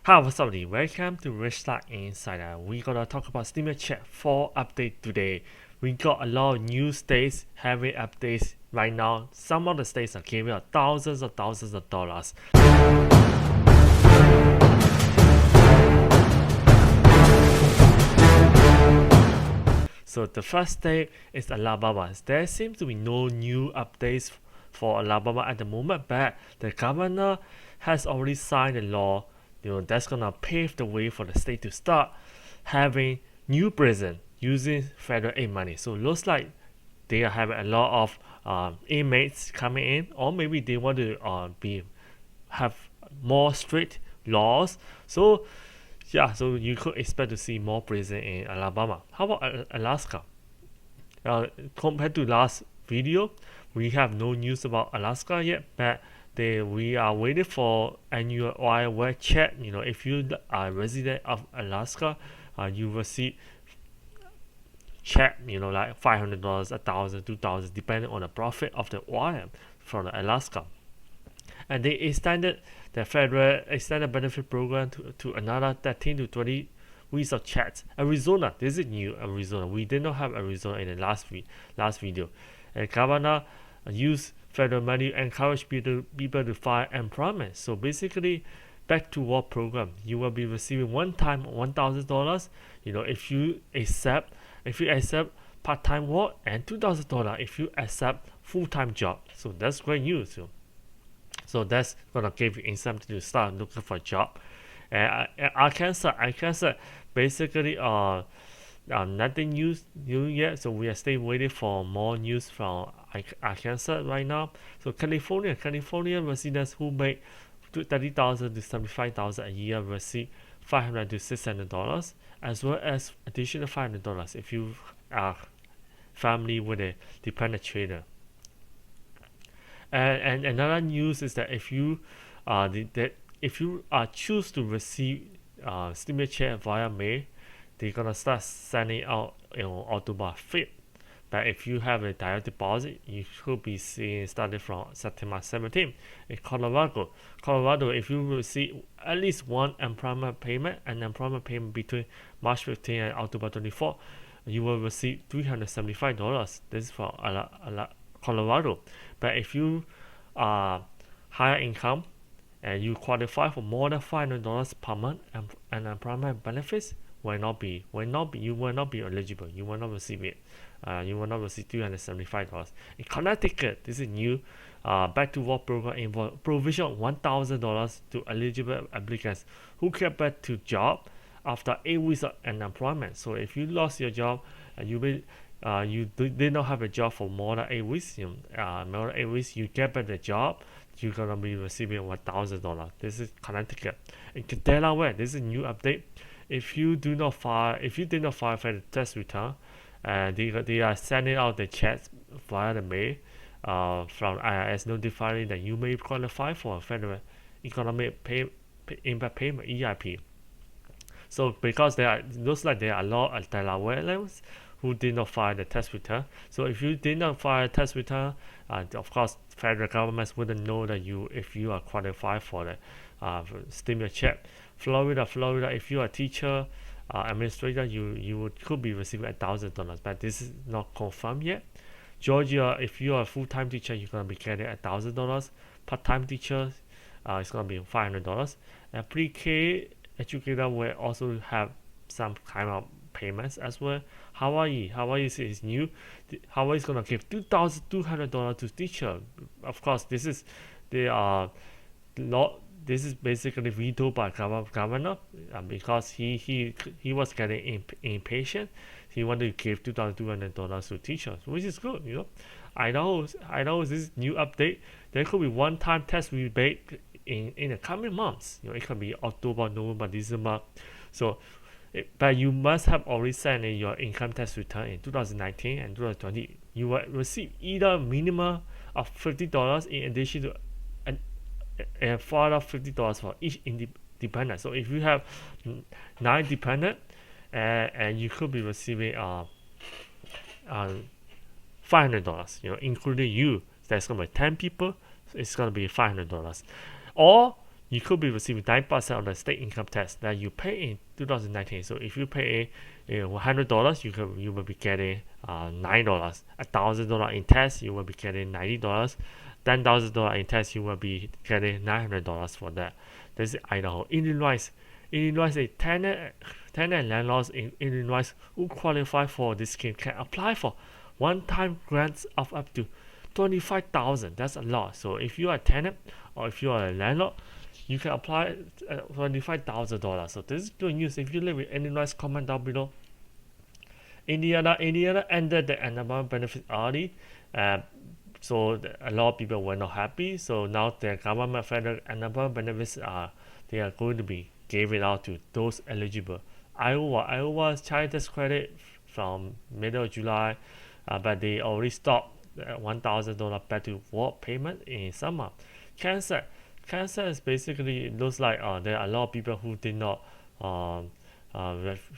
Hi, what's up, everybody? Welcome to Restart Insider. We gonna talk about Steam Chat 4 update today. We got a lot of new states having updates right now. Some of the states are giving out thousands of dollars. So the first state is Alabama. There seems to be no new updates for Alabama at the moment, but the governor has already signed a law, that's gonna pave the way for the state to start having new prison using federal aid money. So it looks like they are having a lot of inmates coming in, or maybe they want to have more strict laws. So yeah, so you could expect to see more prison in Alabama. How about Alaska? Compared to last video, we have no news about Alaska yet, but we are waiting for annual oil well check. If you are a resident of Alaska, you will see check, like $500, $1,000, $2,000, depending on the profit of the oil from Alaska. And they extended the federal extended benefit program to another 13 to 20 weeks of checks. Arizona, this is new. Arizona, we did not have Arizona in the last video. And governor used federal money to encourage people to find employment. So basically, back to work program, you will be receiving one time $1,000. If you accept part-time work, and $2,000 if you accept full-time job. So that's great news. So that's gonna give you incentive to start looking for a job. And Arkansas, basically nothing new yet. So we are still waiting for more news from Arkansas right now. So California residents who make $30,000 to $75,000 a year receive $500 to $600, as well as additional $500 if you are family with a dependent trader. And another news is that if you choose to receive stimulus check via mail, they're gonna start sending out October 5th. But if you have a direct deposit, you should be seeing starting from September 17th. In Colorado, if you receive at least one employment payment between March 15 and October 24, you will receive $375. This is for Colorado. But if you are higher income and you qualify for more than $500 per month and unemployment benefits, you will not be eligible. You will not receive it. You will not receive $375. In Connecticut, this is new. Back to work program involves provision of $1,000 to eligible applicants who get back to job after 8 weeks of unemployment. So if you lost your job and you did not have a job for more than 8 weeks, you get back the job, you're gonna be receiving $1,000. This is Connecticut. In Delaware, this is a new update. If you did not file for the tax return, they are sending out the checks via the mail from IRS notifying that you may qualify for a federal economic impact payment (EIP). So because looks like there are a lot of Delawareans who did not file the tax return. So if you did not file a tax return, of course, federal governments wouldn't know that if you are qualified for the stimulus check. Florida, if you are a teacher, administrator, you could be receiving $1,000, but this is not confirmed yet. Georgia, if you are a full-time teacher, you're gonna be getting $1,000. Part-time teachers, it's gonna be $500. And pre-K educator will also have some kind of payments as well. Hawaii is new. Hawaii is gonna give $2,200 to teacher. Of course, this is basically vetoed by governor because he was getting impatient. He wanted to give $2,200 to teachers, which is good. I know this is new update. There could be one-time tax rebate in the coming months. It could be October, November, December. So, but you must have already sent in your income tax return in 2019 and 2020. You will receive either minimum of $50 in addition to and further $50 for each independent. So if you have 9 dependent, and you could be receiving $500, including you. That's gonna be 10 people. So it's gonna be $500. Or you could be receiving 9% of the state income tax that you pay in 2019. So if you pay $100, you will be getting $9. $1,000 in tax, you will be getting $90. $10,000 in tax, you will be getting $900 for that. This is Idaho. Illinois, a tenant landlords in Illinois who qualify for this scheme can apply for one-time grants of up to $25,000. That's a lot. So if you are a tenant or if you are a landlord, you can apply $25,000. So this is good news. If you live in Illinois, comment down below. Indiana ended the unemployment benefit early. So a lot of people were not happy. So now the government federal unemployment benefits they are going to be gave it out to those eligible. Iowa's child tax credit from middle of July, but they already stopped $1,000 back to work payment in summer. Kansas basically looks like there are a lot of people who did not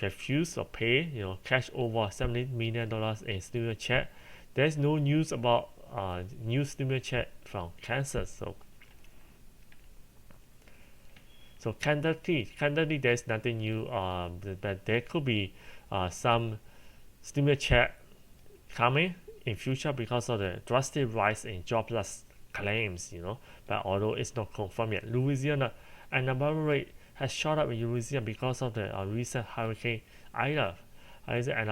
refuse or pay, cash over $70 million in stimulus check. There's no news about new stimulus check from Kansas. So Kentucky, there's nothing new, but there could be some stimulus check coming in future because of the drastic rise in jobless claims, but although it's not confirmed yet. Louisiana unemployment rate has shot up in Louisiana because of the recent Hurricane Ida. And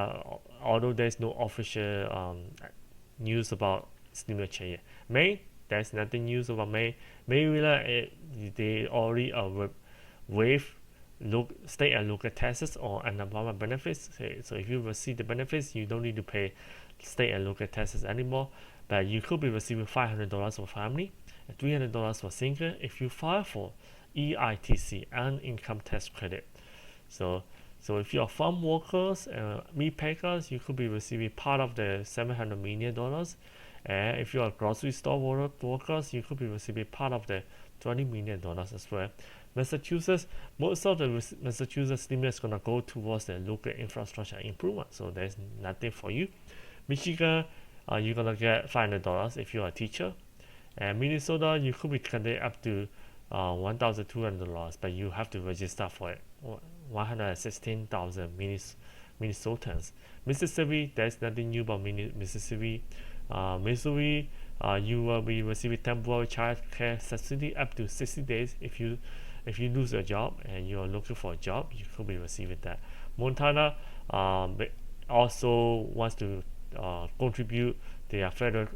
although there's no official news about stimulus check yet. Maine, there's nothing news about Maine. They already waive state and local taxes on unemployment benefits. So if you receive the benefits, you don't need to pay state and local taxes anymore. But you could be receiving $500 for family and $300 for single if you file for EITC and income tax credit. So if you're farm workers and meat packers, you could be receiving part of the $700 million. And if you're grocery store workers, you could be receiving part of the $20 million as well. Massachusetts, most of the Massachusetts stimulus is going to go towards the local infrastructure improvement. So there's nothing for you. Michigan, you're going to get $500 if you're a teacher. And Minnesota, you could be getting up to $1,200, but you have to register for it. 116,000 Minnesotans. Mississippi, there's nothing new about Mississippi. Missouri, you will be receiving temporary child care subsidy up to 60 days. If you lose your job and you are looking for a job, you could be receiving that. Montana also wants to contribute their federal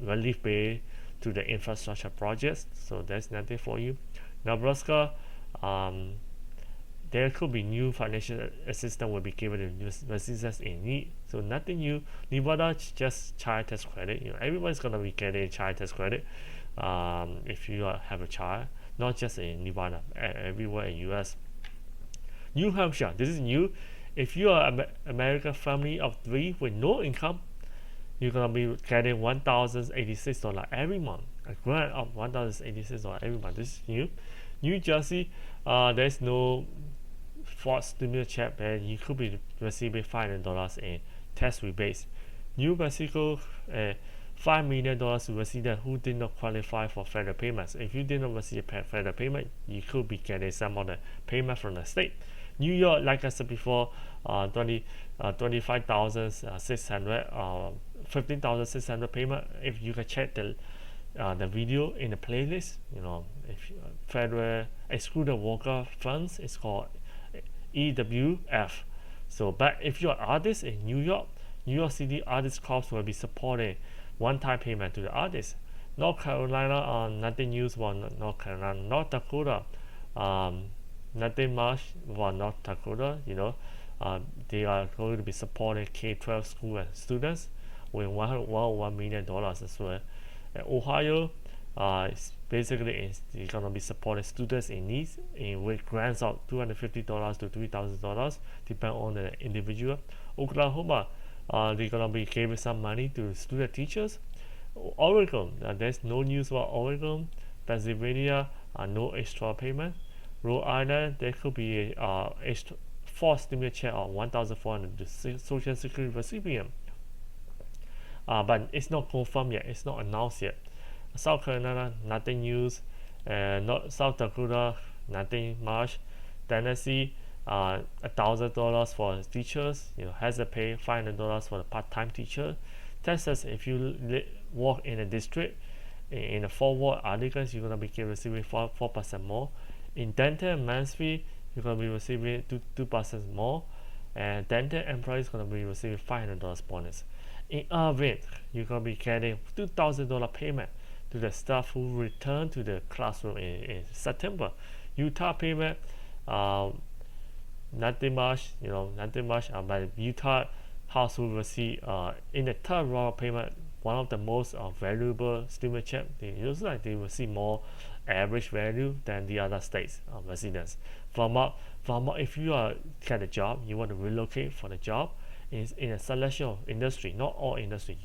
relief pay to the infrastructure projects. So there's nothing for you. Nebraska, there could be new financial assistance will be given to residents in need. So nothing new. Nevada, just child tax credit. Everyone's gonna be getting child tax credit if you have a child, not just in Nevada, everywhere in US. New Hampshire, this is new. If you are an American family of 3 with no income, you're gonna be getting $1,086 every month. A grant of $1,086 every month. This is new. New Jersey, there's no fourth stimulus check, and you could be receiving $500 in tax rebates. New Mexico, $5 million to residents who did not qualify for federal payments. If you did not receive federal payment, you could be getting some of the payment from the state. New York, like I said before, 25,600, 15,600 payment. If you can check the video in the playlist, if federal excluded worker funds, it's called EWF. So, but if you're an artist in New York City Artists Corps will be supporting one-time payment to the artists. North Carolina, nothing news about North Carolina. North Dakota, nothing much about North Dakota. They are going to be supporting K-12 school and students with $101 million as well. Ohio, basically is going to be supporting students in needs with grants of $250 to $3,000, depending on the individual. Oklahoma, they're going to be giving some money to student teachers. Oregon, there's no news about Oregon. Pennsylvania, no extra payment. Rhode Island, there could be extra fourth stimulus check of $1,400 to Social Security recipient. But it's not confirmed yet. It's not announced yet. South Carolina, nothing news. and not South Dakota, nothing much. Tennessee, $1,000 for teachers. Has to pay $500 for the part-time teacher. Texas, if you work in a district in the Fort Worth, Arlington, you're gonna be receiving 4% more. In Denton, Mansfield, you're gonna be receiving 2% more, and Denton employees gonna be receiving $500 bonus. In Irving, you're gonna be getting $2,000 payment to the staff who return to the classroom in September. Utah payment, nothing much, but Utah household receive in the third round of payment, one of the most valuable stimulus check. They receive more average value than the other states residents. Vermont, if you get a job, you want to relocate for the job in a selection of industry, not all industry.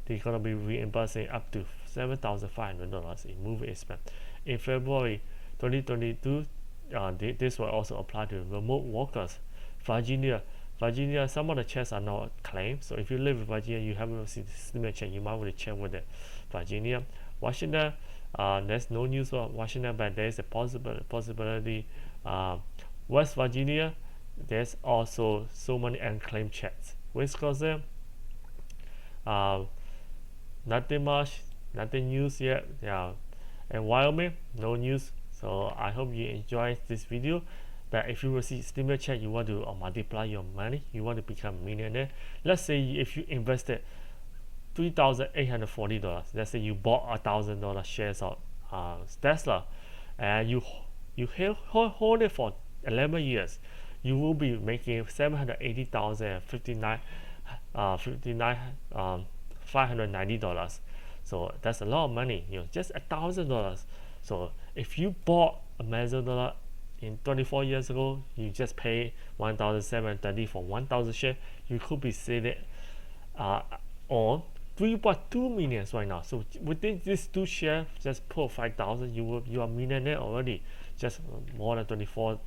They're gonna be reimbursing up to $7,500 in moving expense. In February 2022, this will also apply to remote workers. Virginia, some of the checks are not claimed. So if you live in Virginia, you haven't received the stimulus check, you might want to check with the Virginia. Washington, there's no news about Washington, but there's a possibility. West Virginia, there's also so many unclaimed checks. Wisconsin, nothing much, nothing news yet. And Wyoming, no news. So I hope you enjoyed this video. But if you receive stimulus check, you want to multiply your money, you want to become a millionaire. Let's say if you invested $3,840, let's say you bought $1,000 shares of Tesla, and you hold it for 11 years, you will be making $590. So that's a lot of money. Just $1,000. So if you bought Amazon in 24 years ago, you just pay $1,730 for 1,000 shares. You could be sitting on 3.2 million right now. So within these two shares, just put 5,000, you are millionaire already. Just more than 24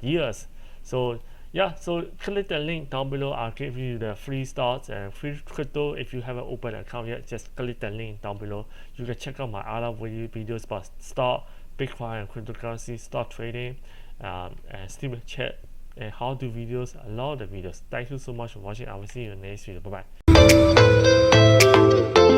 years. So yeah, so click the link down below. I'll give you the free stocks and free crypto. If you haven't opened an account yet, just click the link down below. You can check out my other videos about stock, Bitcoin, and cryptocurrency, stock trading, and stimulus check, and how to videos, a lot of the videos. Thank you so much for watching. I will see you in the next video. Bye bye.